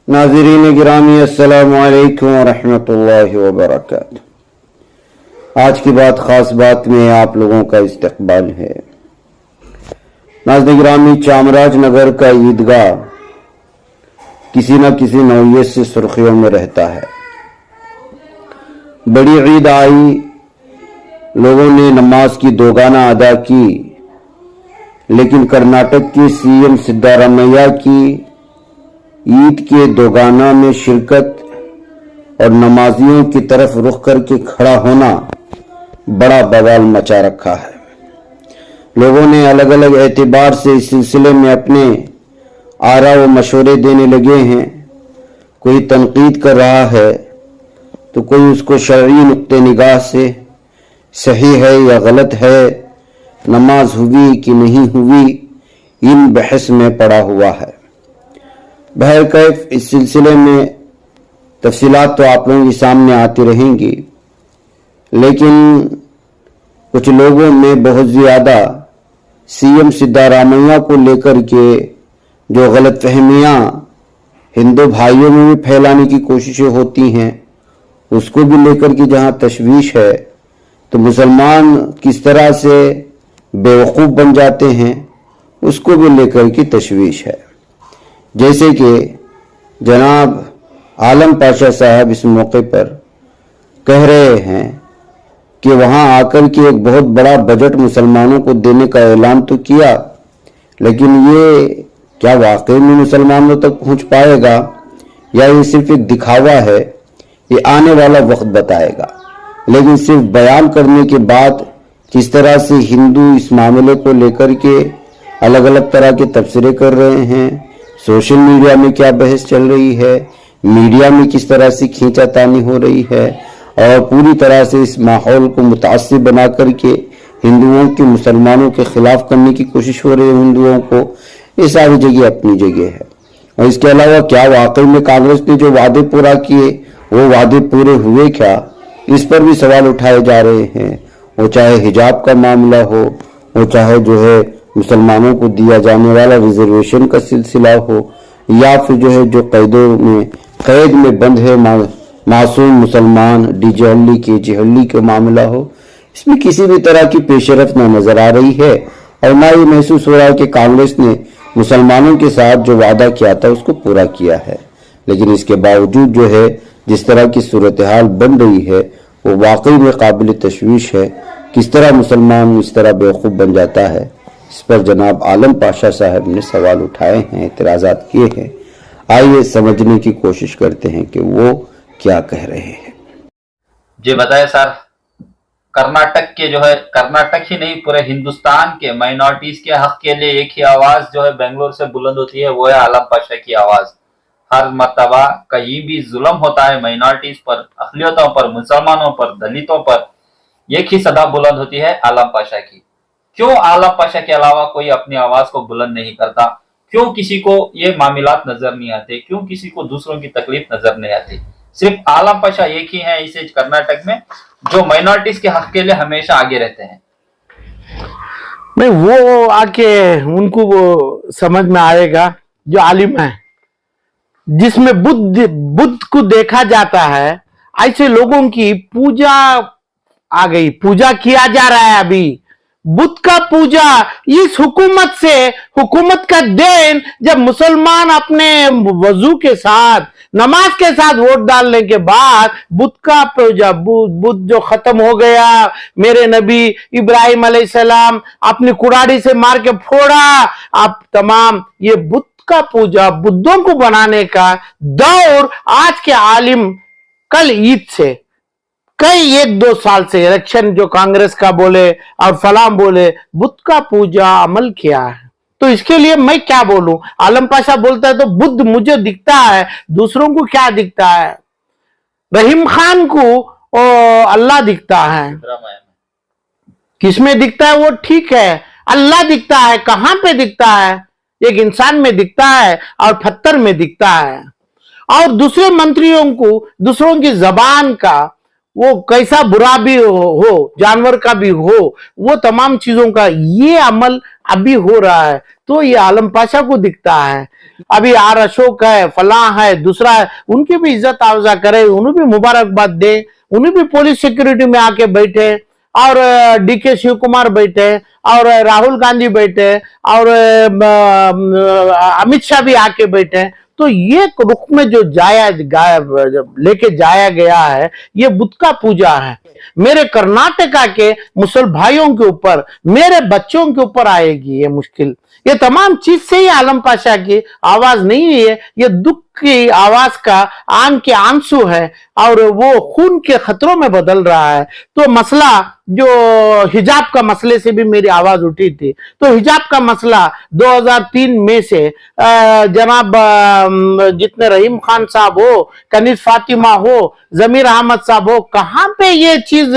नाज़रीन गिरामी अस्सलामु अलैकुम वरहमतुल्लाहि वबरकातुहू। आज की बात ख़ास बात में आप लोगों का इस्तकबाल है। नाज़रीन गिरामी, चामराजनगर का ईदगाह किसी न किसी नौयत से सुर्खियों में रहता है। बड़ी ईद आई, लोगों ने नमाज की दोगाना अदा की, लेकिन कर्नाटक के सीएम सिद्धारामैया की ईद के दोगाना में शिरकत और नमाजियों की तरफ रुख करके खड़ा होना बड़ा बवाल मचा रखा है। लोगों ने अलग अलग एतबार से इस सिलसिले में अपने आरा व मशवरे देने लगे हैं। कोई तनकीद कर रहा है तो कोई उसको शरई नुक्ते निगाह से सही है या गलत है, नमाज हुई कि नहीं हुई, इन बहस में पड़ा हुआ है। बहरकैफ इस सिलसिले में तफसीलात तो आप लोगों के सामने आती रहेंगी, लेकिन कुछ लोगों में बहुत ज़्यादा सीएम सिद्धारामैया को लेकर के जो गलतफहमियां हिंदू भाइयों में भी फैलाने की कोशिशें होती हैं, उसको भी लेकर के जहां तशवीश है, तो मुसलमान किस तरह से बेवकूफ़ बन जाते हैं, उसको भी लेकर के तशवीश है। जैसे कि जनाब आलम पाशा साहब इस मौके पर कह रहे हैं कि वहां आकर के एक बहुत बड़ा बजट मुसलमानों को देने का ऐलान तो किया, लेकिन ये क्या वाकई में मुसलमानों तक पहुंच पाएगा या ये सिर्फ एक दिखावा है, ये आने वाला वक्त बताएगा। लेकिन सिर्फ बयान करने के बाद किस तरह से हिंदू इस मामले को लेकर के अलग अलग तरह के तबसरे कर रहे हैं, सोशल मीडिया में क्या बहस चल रही है, मीडिया में किस तरह से खींचातानी हो रही है, और पूरी तरह से इस माहौल को मुतासिर बना करके हिंदुओं की मुसलमानों के खिलाफ करने की कोशिश हो रही है हिंदुओं को, ये सारी जगह अपनी जगह है। और इसके अलावा क्या वाकई में कांग्रेस ने जो वादे पूरा किए वो वादे पूरे हुए क्या, इस पर भी सवाल उठाए जा रहे हैं। वो चाहे हिजाब का मामला हो, वो चाहे जो है मुसलमानों को दिया जाने वाला रिजर्वेशन का सिलसिला हो, या फिर जो है जो कैद में बंद है मासूम मुसलमान डीजे हल्ली के जिहल्ली का मामला हो, इसमें किसी भी तरह की पेशरफ न नजर आ रही है और ना ये महसूस हो रहा है कि कांग्रेस ने मुसलमानों के साथ जो वादा किया था उसको पूरा किया है। लेकिन इसके बावजूद जो है जिस तरह की सूरत हाल बन रही है वो वाकई में काबिल तशवीश है। किस तरह मुसलमान इस तरह बेवकूफ़ बन जाता है, इस पर जनाब आलम पाशा साहब ने सवाल उठाए हैं, एतराज़ात किए हैं। आइए समझने की कोशिश करते हैं कि वो क्या कह रहे हैं। जी बताए सर। कर्नाटक के जो है, कर्नाटक ही नहीं पूरे हिंदुस्तान के माइनॉरिटीज के हक के लिए एक ही आवाज जो है बेंगलोर से बुलंद होती है, वो है आलम पाशा की आवाज। हर मर्तबा कहीं भी जुल्म होता है माइनॉरिटीज पर, अक़लियतों पर, मुसलमानों पर, दलितों पर, एक ही सदा बुलंद होती है आलम पाशा की। क्यों आलम पाशा के अलावा कोई अपनी आवाज को बुलंद नहीं करता? क्यों किसी को ये मामलात नजर नहीं आते? क्यों किसी को दूसरों की तकलीफ नजर नहीं आती? सिर्फ आलम पाशा एक ही है इसे कर्नाटक में जो माइनॉरिटीज के हक के लिए हमेशा आगे रहते हैं। नहीं, वो आके उनको वो समझ में आएगा जो आलिम है, जिसमें बुद्ध को देखा जाता है, ऐसे लोगों की पूजा आ गई, पूजा किया जा रहा है अभी बुद्ध का पूजा। इस हुकूमत से, हुकूमत का देन, जब मुसलमान अपने वजू के साथ, नमाज के साथ वोट डालने के बाद बुद्ध का पूजा, बुद्ध जो खत्म हो गया, मेरे नबी इब्राहिम अलैहिस्सलाम अपनी कुड़ाड़ी से मार के फोड़ा, आप तमाम ये बुद्ध का पूजा, बुद्धों को बनाने का दौर आज के आलिम कल ईद से कई 1-2 साल से इलेक्शन जो कांग्रेस का बोले और फलाम बोले, बुद्ध का पूजा अमल किया है। तो इसके लिए मैं क्या बोलूं? आलम पाशा बोलता है तो बुद्ध मुझे दिखता है, दूसरों को क्या दिखता है? रहीम खान को अल्लाह दिखता है, किसमें दिखता है वो ठीक है, अल्लाह दिखता है। कहां पे दिखता है? एक इंसान में दिखता है और पत्थर में दिखता है। और दूसरे मंत्रियों को दूसरों की जबान का वो कैसा बुरा भी हो, जानवर का भी हो, वो तमाम चीजों का ये अमल अभी हो रहा है, तो ये आलम पाशा को दिखता है। अभी आर अशोक है, फलां है, दूसरा है, उनकी भी इज्जत अफजा करे, उन्हें भी मुबारकबाद दे, उन्हें भी पुलिस सिक्योरिटी में आके बैठे, और डीके शिव कुमार बैठे, और राहुल गांधी बैठे, और अमित शाह भी आके बैठे। तो ये रुख में जो लेके जाया गया है, ये बुत का पूजा है। मेरे कर्नाटका के मुसल भाइयों के ऊपर, मेरे बच्चों के ऊपर आएगी ये मुश्किल। ये तमाम चीज से ही आलम पाशा की आवाज नहीं है, ये दुख की आवाज का आंख के आंसू है, और वो खून के खतरों में बदल रहा है। तो मसला जो हिजाब का मसले से भी मेरी आवाज उठी थी, तो हिजाब का मसला 2003 में से जनाब जितने रहीम खान साहब हो, कनीज फातिमा हो, जमीर अहमद साहब हो, कहां पे ये चीज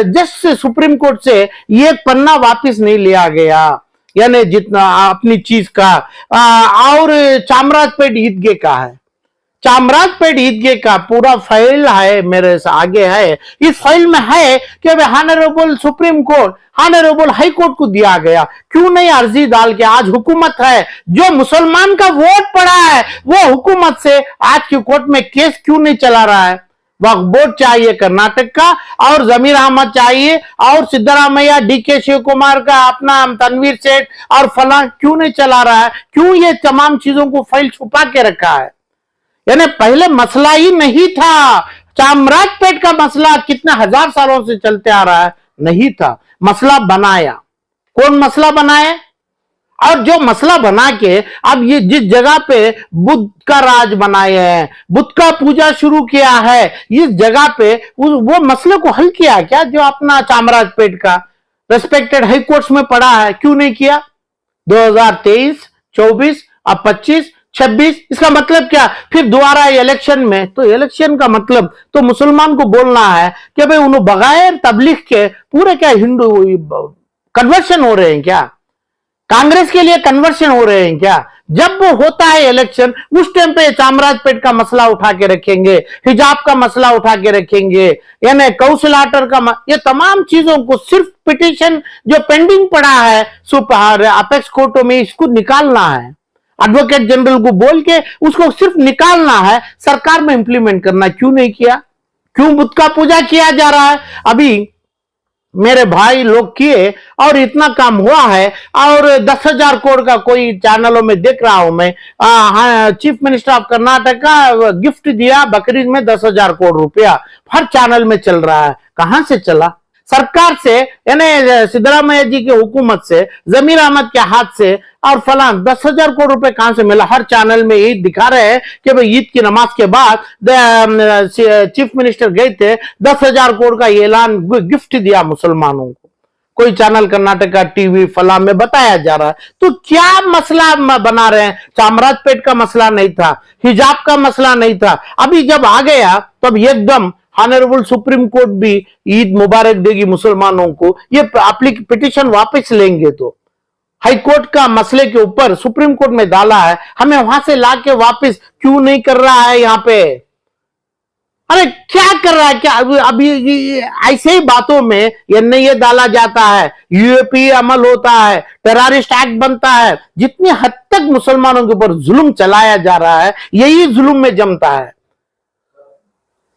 जस्ट सुप्रीम कोर्ट से ये पन्ना वापस नहीं लिया गया, यानी जितना अपनी चीज का। और चामराजपेट ईदगाह का है, चामराजपेट ईदगाह का पूरा फाइल है मेरे से आगे है। इस फाइल में है कि honourable supreme court, honourable high court को दिया गया, क्यों नहीं अर्जी डाल के आज हुकूमत है जो मुसलमान का वोट पड़ा है, वो हुकूमत से आज की कोर्ट में केस क्यों नहीं चला रहा है। वक्फ बोर्ड चाहिए कर्नाटक का, और जमीर अहमद चाहिए, और सिद्धरामैया, डीके शिव कुमार का अपना तनवीर सेठ और फलां क्यों नहीं चला रहा है, क्यों ये तमाम चीजों को फाइल छुपा के रखा है। यानी पहले मसला ही नहीं था, चामराजपेट का मसला कितने हजार सालों से चलते आ रहा है, नहीं था, मसला बनाया। कौन मसला बनाया? और जो मसला बना के अब ये जिस जगह पे बुद्ध का राज बनाए हैं, बुद्ध का पूजा शुरू किया है, इस जगह पे वो मसले को हल किया क्या? जो अपना चामराजपेट का रेस्पेक्टेड हाई कोर्ट्स में पड़ा है, क्यों नहीं किया? 2023, 24, अब 25, 26, इसका मतलब क्या? फिर दोबारा इलेक्शन में, तो इलेक्शन का मतलब तो मुसलमान को बोलना है कि भाई उन्होंने बगैर तबलीग के पूरे क्या हिंदू कन्वर्शन हो रहे हैं क्या? कांग्रेस के लिए कन्वर्शन हो रहे हैं क्या? जब वो होता है इलेक्शन, उस टाइम पे चामराजपेट का मसला उठा के रखेंगे, हिजाब का मसला उठा के रखेंगे, यानी कौशल आर्टर का ये तमाम चीजों को, सिर्फ पिटीशन जो पेंडिंग पड़ा है सुपर अपेक्स कोर्टों में, इसको निकालना है, एडवोकेट जनरल को बोल के उसको सिर्फ निकालना है, सरकार में इंप्लीमेंट करना क्यों नहीं किया? क्यों बुद्ध का पूजा किया जा रहा है? अभी मेरे भाई लोग किए और इतना काम हुआ है, और 10,000 करोड़ का कोई चैनलों में देख रहा हूं मैं, चीफ मिनिस्टर ऑफ कर्नाटक का गिफ्ट दिया बकरीद में 10,000 करोड़ रुपया, हर चैनल में चल रहा है। कहां से चला? सरकार से, यानी सिद्धरामैया जी की हुकूमत से, जमीर अहमद के हाथ से, और फलां 10,000 करोड़ रुपए कहां से मिला? हर चैनल में यही दिखा रहे हैं कि भाई ईद की नमाज के बाद चीफ मिनिस्टर गए थे, 10,000 करोड़ का ऐलान गिफ्ट दिया मुसलमानों को। कोई चैनल कर्नाटक का टीवी फलां में बताया जा रहा है। तो क्या मसला बना रहे हैं? चामराजपेट का मसला नहीं था, हिजाब का मसला नहीं था, अभी जब आ गया तब एकदम ऑनरेबल सुप्रीम कोर्ट भी ईद मुबारक देगी मुसलमानों को, ये पिटीशन वापस लेंगे। तो हाई कोर्ट का मसले के ऊपर सुप्रीम कोर्ट में डाला है, हमें वहां से लाके वापस क्यों नहीं कर रहा है यहां पे? अरे क्या कर रहा है? क्या अभी ऐसे ही बातों में ये डाला जाता है, यूएपी अमल होता है, टेररिस्ट एक्ट बनता है, जितनी हद तक मुसलमानों के ऊपर जुल्म चलाया जा रहा है, यही जुल्म में जमता है।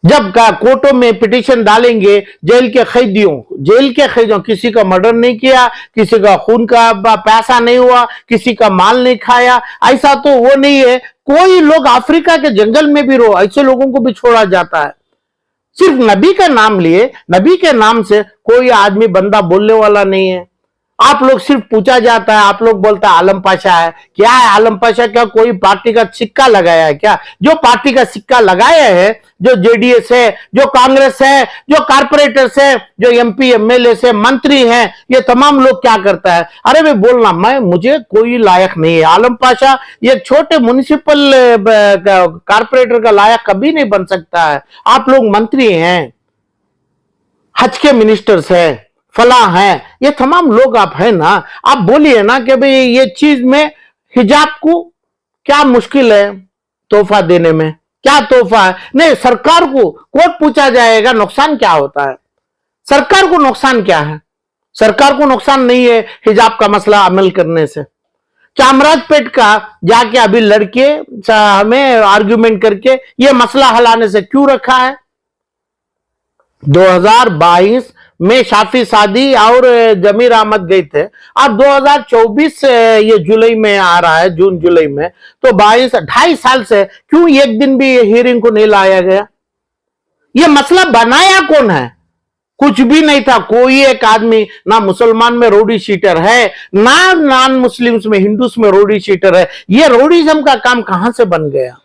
जब कोर्टों में पिटीशन डालेंगे, जेल के कैदियों, किसी का मर्डर नहीं किया, किसी का खून का पैसा नहीं हुआ, किसी का माल नहीं खाया, ऐसा तो वो नहीं है। कोई लोग अफ्रीका के जंगल में भी रहो, ऐसे लोगों को भी छोड़ा जाता है। सिर्फ नबी का नाम लिए, नबी के नाम से कोई आदमी बंदा बोलने वाला नहीं है। आप लोग सिर्फ पूछा जाता है, आप लोग बोलता है आलम पाशा है। क्या है आलम पाशा? क्या कोई पार्टी का सिक्का लगाया है क्या? जो पार्टी का सिक्का लगाया है, जो जेडीएस है, जो कांग्रेस है, जो कारपोरेटर्स है, जो एमपी एमएलए से मंत्री हैं, ये तमाम लोग क्या करता है? अरे भाई बोलना, मुझे कोई लायक नहीं है। आलम पाशा ये छोटे म्युनिसिपल कारपोरेटर का लायक कभी नहीं बन सकता है। आप लोग मंत्री हैं, हज के मिनिस्टर्स हैं, फला है, ये तमाम लोग आप है ना। आप बोलिए ना कि भाई ये चीज में हिजाब को क्या मुश्किल है तोहफा देने में? क्या तोहफा है? नहीं, सरकार को कोर्ट पूछा जाएगा नुकसान क्या होता है। सरकार को नुकसान क्या है? सरकार को नुकसान नहीं है हिजाब का मसला अमल करने से। चामराजपेट का जाके अभी लड़के हमें आर्ग्यूमेंट करके ये मसला हलाने से क्यों रखा है? 2022 में शाफी सादी और जमीर अहमद गए थे, अब 2024 ये जुलाई में आ रहा है, जून जुलाई में, तो 2.5 साल से क्यों एक दिन भी हियरिंग को नहीं लाया गया? ये मसला बनाया कौन है? कुछ भी नहीं था। कोई एक आदमी, ना मुसलमान में रोडी शीटर है, ना नॉन मुस्लिम्स में, हिंदूस में रोडी शीटर है। ये रोडीज्म का काम कहां से बन गया?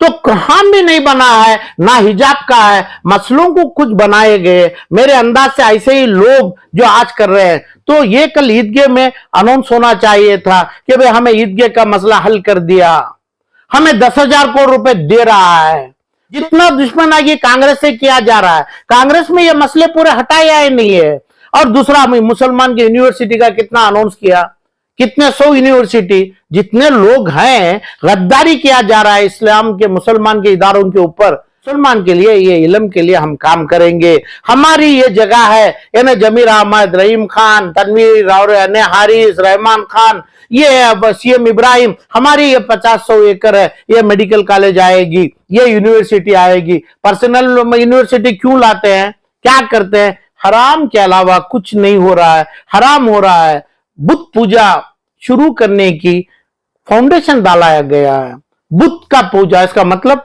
तो कहां भी नहीं बना है, ना हिजाब का है, मसलों को कुछ बनाए गए। मेरे अंदाज से ऐसे ही लोग जो आज कर रहे हैं, तो ये कल ईदगाह में अनाउंस होना चाहिए था कि भाई हमें ईदगाह का मसला हल कर दिया, हमें 10,000 करोड़ रुपए दे रहा है। जितना दुश्मनागी कांग्रेस से किया जा रहा है, कांग्रेस में ये मसले पूरे हटाए आए नहीं है। और दूसरा, मुसलमान की यूनिवर्सिटी का कितना अनाउंस किया, कितने 100 यूनिवर्सिटी, जितने लोग हैं, गद्दारी किया जा रहा है इस्लाम के, मुसलमान के इदारों के ऊपर। मुसलमान के लिए, ये इल्म के लिए हम काम करेंगे, हमारी ये जगह है। यानी जमीर अहमद, रहीम खान, तनवीर और हारिस, रहमान खान, ये सीएम इब्राहिम, हमारी ये 50-100 एकड़ है, ये मेडिकल कॉलेज आएगी, ये यूनिवर्सिटी आएगी। पर्सनल यूनिवर्सिटी क्यों लाते हैं, क्या करते हैं? हराम के अलावा कुछ नहीं हो रहा है, हराम हो रहा है। बुत पूजा शुरू करने की फाउंडेशन डाला गया है। बुत का पूजा, इसका मतलब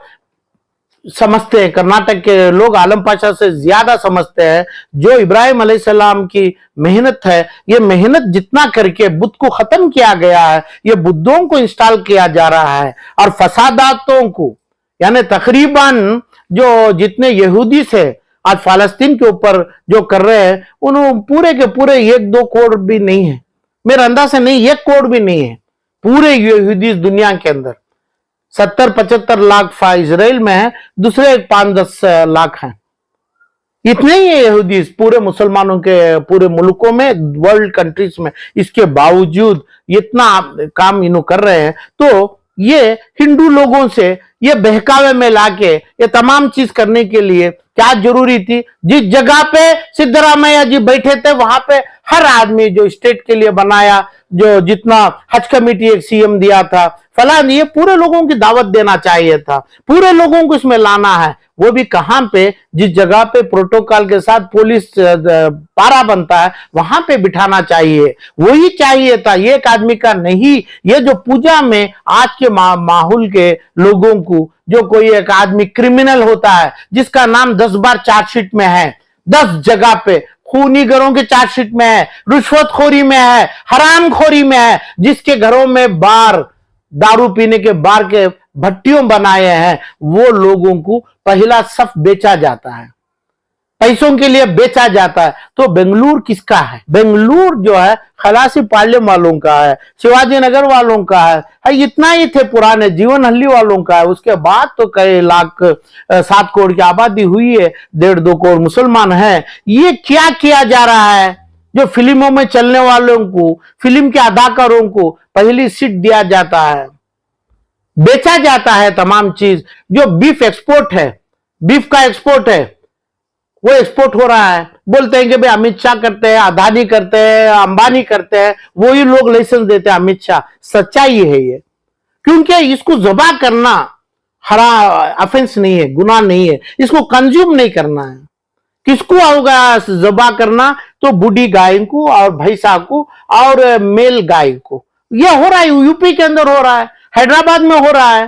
समझते हैं, कर्नाटक के लोग आलम पाशा से ज्यादा समझते हैं। जो इब्राहिम अलैहिस्सलाम की मेहनत है, ये मेहनत जितना करके बुत को खत्म किया गया है, ये बुद्धों को इंस्टॉल किया जा रहा है। और फसादातों को, यानी तकरीबन जो जितने यहूदी से आज फालस्तीन के ऊपर जो कर रहे हैं, उन पूरे के पूरे 1-2 करोड़ भी नहीं है, मेरे अंदाज से नहीं, 1 करोड़ भी नहीं है पूरे यहूदी दुनिया के अंदर। 70-75 लाख इजराइल में है, दूसरे 5-10 लाख हैं। इतने ही यहूदी पूरे मुसलमानों के पूरे मुल्कों में, वर्ल्ड कंट्रीज में। इसके बावजूद इतना काम इन्हों कर रहे हैं, तो ये हिंदू लोगों से ये बहकावे में लाके ये तमाम चीज करने के लिए क्या जरूरी थी? जिस जगह पे सिद्धरामैया जी बैठे थे, वहां पे हर आदमी जो स्टेट के लिए बनाया, जो जितना हज कमेटी एक सीएम दिया था, फलान, ये पूरे लोगों की दावत देना चाहिए था, पूरे लोगों को इसमें लाना है। वो भी कहां पे? जिस जगह पे प्रोटोकॉल के साथ पुलिस पारा बनता है, वहां पे बिठाना चाहिए। वही चाहिए था, एक आदमी का नहीं। ये जो पूजा में आज के माहौल के लोगों को, जो कोई एक आदमी क्रिमिनल होता है जिसका नाम 10 बार चार्जशीट में है, 10 जगह पे खूनीगरों के चार्जशीट में है, रिश्वतखोरी में है, हरामखोरी में है, जिसके घरों में बार, दारू पीने के बार के भट्टियों बनाए हैं, वो लोगों को पहला सफ बेचा जाता है, पैसों के लिए बेचा जाता है। तो बेंगलुरु किसका है? बेंगलुरु जो है खलासी पाಳ್యం वालों का है, शिवाजी नगर वालों का है, इतना ही थे पुराने जीवन हल्ली वालों का है। उसके बाद तो कई लाख 7 करोड़ की आबादी हुई है, 1.5-2 करोड़ मुसलमान है। ये क्या किया जा रहा है? जो फिल्मों में चलने वालों को, फिल्म के अदाकारों को पहली सीट दिया जाता है, बेचा जाता है तमाम चीज। जो बीफ एक्सपोर्ट है, बीफ का एक्सपोर्ट है, वो एक्सपोर्ट हो रहा है। बोलते हैं कि भाई अमित शाह करते हैं, अदानी करते हैं, अंबानी करते हैं, वही लोग लाइसेंस देते हैं, अमित शाह। सच्चाई है ये, क्योंकि इसको ज़बा करना हरा ऑफेंस नहीं है, गुनाह नहीं है, इसको कंज्यूम नहीं करना है। किसको होगा ज़बा करना? तो बूढ़ी गाय को और भैंसा को और मेल गाय को। यह हो रहा है, यूपी के अंदर हो रहा है, हैदराबाद में हो रहा है,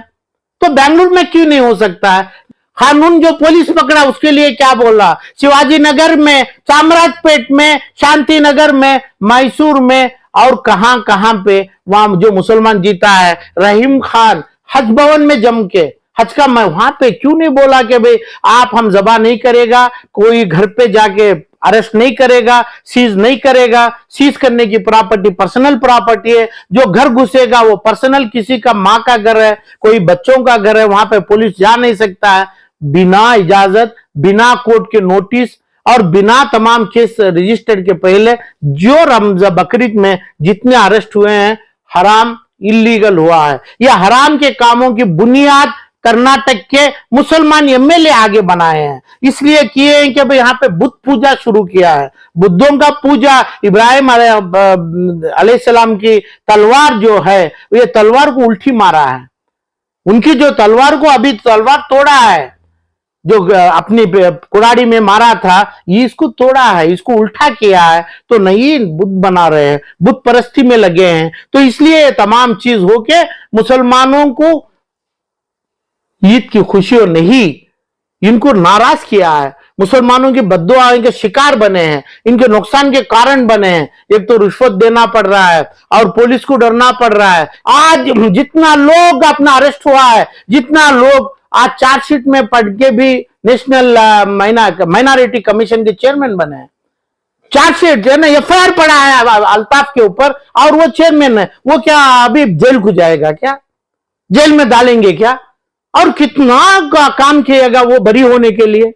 तो बेंगलुरु में क्यों नहीं हो सकता है? कानून जो पुलिस पकड़ा उसके लिए क्या बोला? शिवाजी नगर में, चामराजपेट में, शांति नगर में, मैसूर में और कहां कहां पे वहां जो मुसलमान जीता है, रहीम खान हज भवन में जम के हज का, मैं वहां पे क्यों नहीं बोला कि भाई आप हम ज़बा नहीं करेगा, कोई घर पे जाके अरेस्ट नहीं करेगा, सीज नहीं करेगा। सीज करने की प्रॉपर्टी पर्सनल प्रॉपर्टी है, जो घर घुसेगा वो पर्सनल, किसी का माँ का घर है, कोई बच्चों का घर है, वहां पे पुलिस जा नहीं सकता है बिना इजाजत, बिना कोर्ट के नोटिस और बिना तमाम केस रजिस्टर्ड के पहले। जो रमजान बकरीद में जितने अरेस्ट हुए हैं, हराम, इलीगल हुआ है। यह हराम के कामों की बुनियाद कर्नाटक के मुसलमान एमएलए आगे बनाए हैं, इसलिए किए हैं कि भाई यहाँ पे बुद्ध पूजा शुरू किया है। बुद्धों का पूजा, इब्राहिम अलैहिस्सलाम की तलवार जो है ये तलवार को उल्टी मारा है, उनकी जो तलवार को अभी तलवार तोड़ा है, जो अपनी कुड़ाड़ी में मारा था ये इसको तोड़ा है, इसको उल्टा किया है, तो नहीं बुद्ध बना रहे हैं, बुद्ध परस्ती में लगे हैं। तो इसलिए तमाम चीज होके मुसलमानों को ईद की खुशी और नहीं इनको नाराज किया है, मुसलमानों की बद्दुआ के शिकार बने हैं, इनके नुकसान के कारण बने हैं। एक तो रिश्वत देना पड़ रहा है और पुलिस को डरना पड़ रहा है। आज जितना लोग अपना अरेस्ट हुआ है, जितना लोग आज चार्जशीट में पढ़ के भी नेशनल माइनॉरिटी कमीशन के चेयरमैन बने हैं, चार्जशीट है ना, एफआईआर पड़ा है अल्ताफ के ऊपर और वो चेयरमैन है, वो क्या अभी जेल को जाएगा क्या, जेल में डालेंगे क्या? और कितना काम किएगा वो बरी होने के लिए?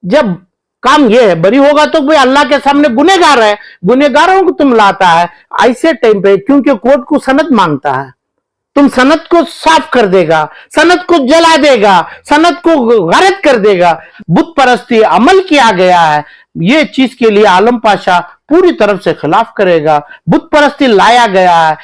जब काम ये है बरी होगा तो भाई अल्लाह के सामने गुनेगार है, गुनेगारों को तुम लाता है ऐसे टाइम पे, क्योंकि कोर्ट को सनद मांगता है, तुम सनद को साफ कर देगा, सनद को जला देगा, सनद को गारत कर देगा। बुद्ध परस्ती अमल किया गया है, ये चीज के लिए आलम पाशा पूरी तरफ से खिलाफ करेगा। बुद्ध परस्ती लाया गया है।